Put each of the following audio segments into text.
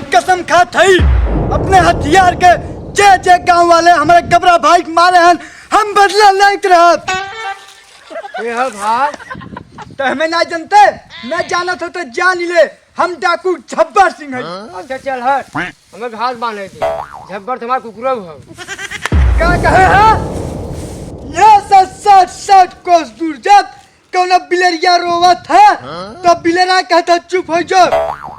कसम खात हई अपने हथियार के जे जे गांव वाले हमारे गबरा भाई के मारे हैं हम बदला लेत रहत। ए हो भाई तो हमें ना जानते मैं जानत हो तो जान ले हम डाकू झब्बर सिंह हई। अच्छा चल हट हमें घास बांधे थे झब्बर तुम्हारा कुकुरा हो का कहे है ये सच सच कोस दूर जब कौन बिलरिया रोवत है तो बिलरा कहता चुप हो जाओ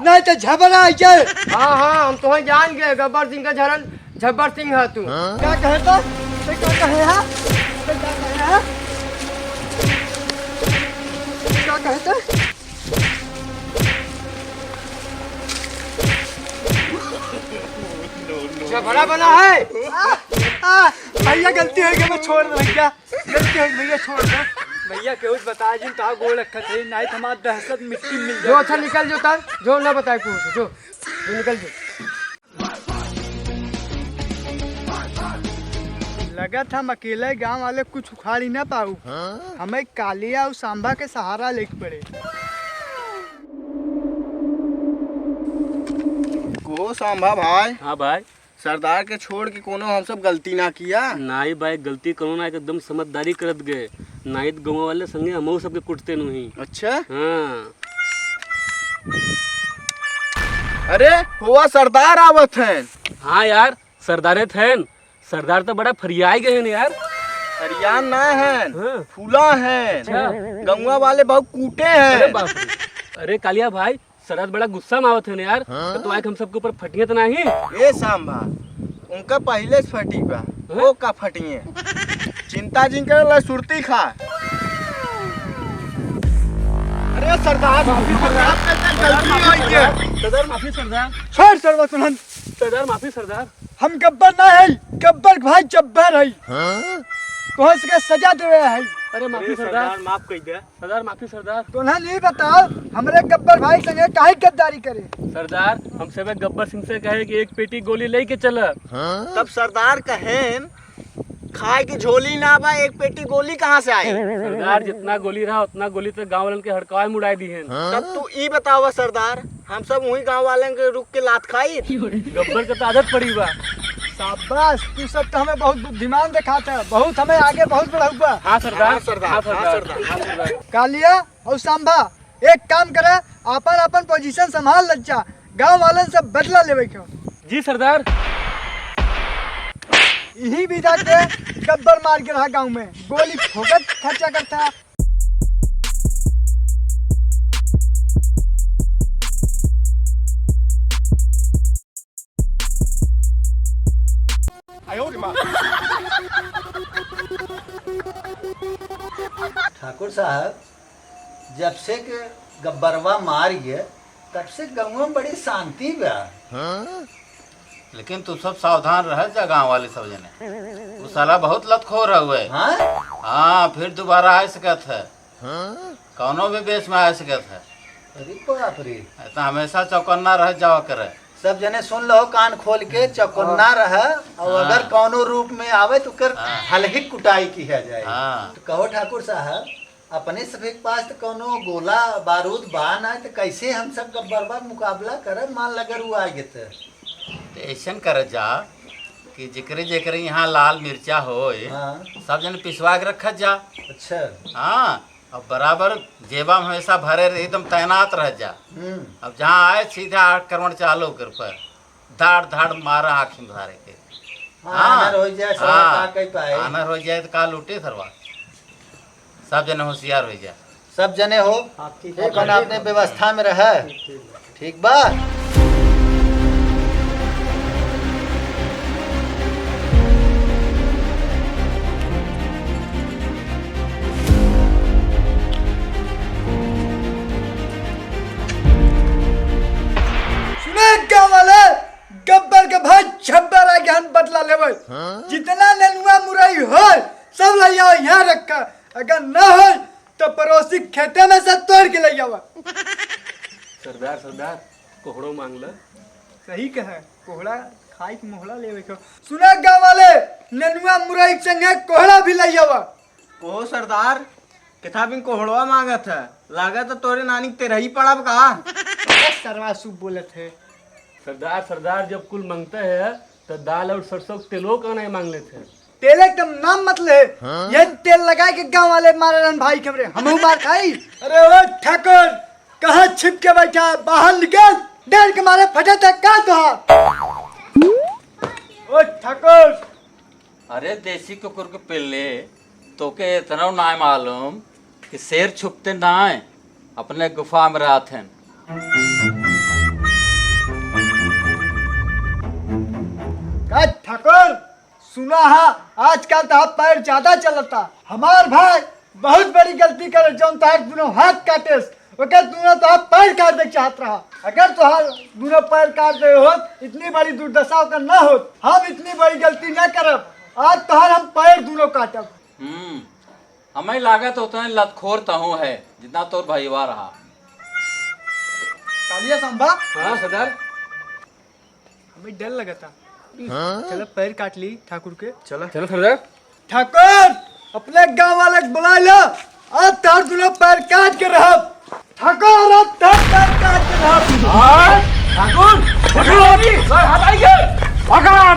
नहीं तो झबरा आ जाए। हाँ हाँ हम तुम्हें जान गए गब्बर सिंह का झरन झब्बर सिंह है तू। क्या कहता तो क्या कहे है तो क्या कहे है क्या कहता झबरा बना है। भैया गलती हो गई मैं छोड़ दे भैया गलती हो गई भैया छोड़ दे भैया केहू बता जिन ता गोल रखत है नहीं तो हमार दहशत मिट्टी मिल जो जाए। अच्छा निकल जो तर जो ना बताए कुछ जो निकल जो। लगा था हम अकेले गांव वाले कुछ उखाड़ ही ना पाऊ हमें कालिया और सांबा के सहारा लेके पड़े। को सांभा भाई हाँ भाई। सरदार के छोड़ के कोनो हम सब गलती ना किया। नाई भाई गलती करो ना एकदम समझदारी करत गए नाई तो गाँव वाले संगे हमहू सबके कुटते नहीं। अच्छा हाँ अरे हुआ सरदार आवत है। हाँ यार सरदारे थे सरदार तो बड़ा फरियाई गए हैं यार। हरियाण ना है हाँ। फूला है अच्छा। गंगा वाले बहुत कूटे अरे हैं। बाप रे। अरे कालिया भाई सरदार बड़ा गुस्सा में आवत है यार। तो आए हम सबके ऊपर फटिए तो नहीं। ए सांभा उनका पहले से फटी बा वो का फटिए चिंता जिन कर सुरती खा। अरे सरदार गलती हुई है। सरदार माफी सरदार। छोड़ सर्व तुरंत सरदार माफी सरदार। हम गब्बर ना है गब्बर भाई जब्बर है कौन से सजा देवे है। अरे माफी सरदार माफ कर दे सरदार माफी सरदार। तो ना नहीं बताओ हमारे गब्बर भाई संगे काहे गद्दारी करे। सरदार हम सब गब्बर सिंह से कहे कि एक पेटी गोली लेके चल। तब सरदार कहें खाए की झोली ना बा एक पेटी गोली कहाँ से आई। सरदार जितना गोली रहा उतना गोली तो गाँव वालन के हड़काए मुड़ाई दी है। तब तू ई बतावा सरदार हम सब वही गांव वाले के रुक के लात खाई। गब्बर के तो आदत पड़ी बा। शाबाश तू सब तो हमें बहुत बुद्धिमान दिखाता है बहुत हमें आगे बहुत बढ़ाऊगा। हाँ सरदार हाँ सरदार, हाँ हाँ सरदार हाँ सरदार। कालिया और सांभा एक काम करे अपन अपन पोजीशन संभाल लज्जा गांव वालन से बदला लेवे क्यों। जी सरदार। यही विधा के गब्बर मार के रहा गांव में गोली फोकट खर्चा करता। ठाकुर साहब जब से के गब्बरवा मार गए तब से गाँव में बड़ी शांति बा। लेकिन तू सब सावधान रह जा गाँव वाले सब जने वो साला बहुत लतखोर हुए। हाँ हाँ फिर दोबारा आ सकत है कौनो भी बेस में आ सकत है। अरे बाप रे तो हमेशा चौकन्ना रह जावा करे। सब जने सुन लो कान खोल के चौकन्ना रह और अगर कौनो रूप में आवे तो कर हलही कुटाई की है जाए। हाँ तो कहो ठाकुर साहब अपने सभी के पास तो कौनो गोला बारूद बा ना तो कैसे हम सब गब्बरवा मुकाबला करे मान लगर वो आ गए तो ऐसा कर जा कि जेकरे जेकरे यहाँ लाल मिर्चा होए हाँ सब जन पिसवा के रखत जा। अच्छा हाँ अब बराबर जेबा में हमेशा भरे रहे एकदम तैनात रह जा। अब जहाँ आए सीधा आक्रमण चालू कर पर धाड़ धाड़ मारा आँखी में धारे के। आनर हो जाए सब का कह पाए। आनर हो जाए तो का लूटे सरवा सब जने होशियार हो जाए। सब जने हो अपन अपने व्यवस्था में रह ठीक बा। गाँव वाले गब्बर के भाई छब्बर आ गया बदला लेवल जितना नेनुआ मुरई हो सब ले आओ यहाँ रखा अगर न हो तो पड़ोसी खेते में से तोड़ के ले आओ। सरदार सरदार कोहड़ो मांग ल। सही कहे कोहड़ा खाई के मोहड़ा लेवे को। सुना गाँव वाले नेनुआ मुरई संगे कोहड़ा भी ले आओ। ओ सरदार किथा बिन कोहड़वा मांगत है लागत तो तोरे नानी तेरा ही पड़ा का। सरवा शुभ बोले थे। सरदार सरदार जब कुल मांगते हैं तो दाल और सरसों के तेलों का नहीं मांग लेते हैं। तेल एकदम नाम मत ले। ये तेल लगा के गांव वाले मारे रन भाई खबरे हम मार खाई। अरे ओ ठाकुर कहाँ छिप के बैठा है? बाहर निकल, डर के मारे फटे थे का तो। ओ ठाकुर अरे देसी कुकुर के पिल्ले तो के इतना ना मालूम कि शेर छुपते ना अपने गुफा में रहते हैं। का ठाकुर सुना है आजकल तो पैर ज्यादा चलता। हमार भाई बहुत बड़ी गलती करे जो तार दोनों हाथ काटे ओके दोनों तो पैर काट दे चाहत रहा। अगर तो दोनों पैर काट दे हो इतनी बड़ी दुर्दशा का न हो। हम इतनी बड़ी गलती न करब। आज तो हम पैर दोनों काटब। हमें लागत उतना लतखोर तहु है जितना तोर भाईवा रहा। कालिया संभा हाँ सरदार। हमें डर लगा था। चलो पैर काट ली ठाकुर के। चलो सरदार। ठाकुर अपने गांव वाले को बुला लो। आज तार दोनों पैर काट के रह। ठाकुर अब तार पैर काट के रह। ठाकुर हाथ आइए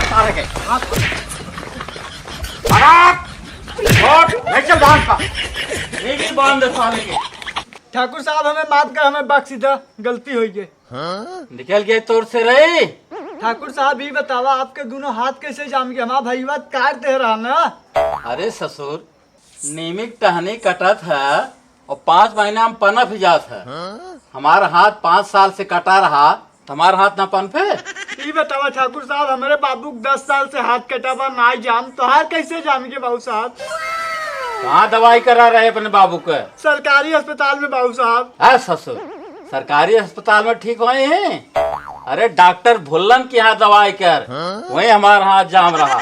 सारे के चल का एक ही बांध साले के। ठाकुर साहब हमें माफ कर, हमें बख्श दो, गलती हुई है। निकल गए तोर से रही। ठाकुर साहब ही बतावा आपके दोनों हाथ कैसे जाम गए? हमारा भाई बात काट दे रहा ना। अरे ससुर नियमित टहनी कटत है और 5 महीना में पनप ही जात है। हमारा हाथ 5 साल से कटा रहा तो हमारा हाथ ना पनपे। ये बतावा ठाकुर साहब हमारे बाबू को 10 साल से हाथ कटा बा ना जाम तो हाथ कैसे जाम गए बाबू साहब? कहाँ दवाई करा रहे अपने बाबू के? सरकारी अस्पताल में बाबू साहब। है ससुर सरकारी अस्पताल में ठीक हुए हैं। अरे डॉक्टर भुल्लन के यहाँ दवाई कर वही हमारा हाथ जाम रहा।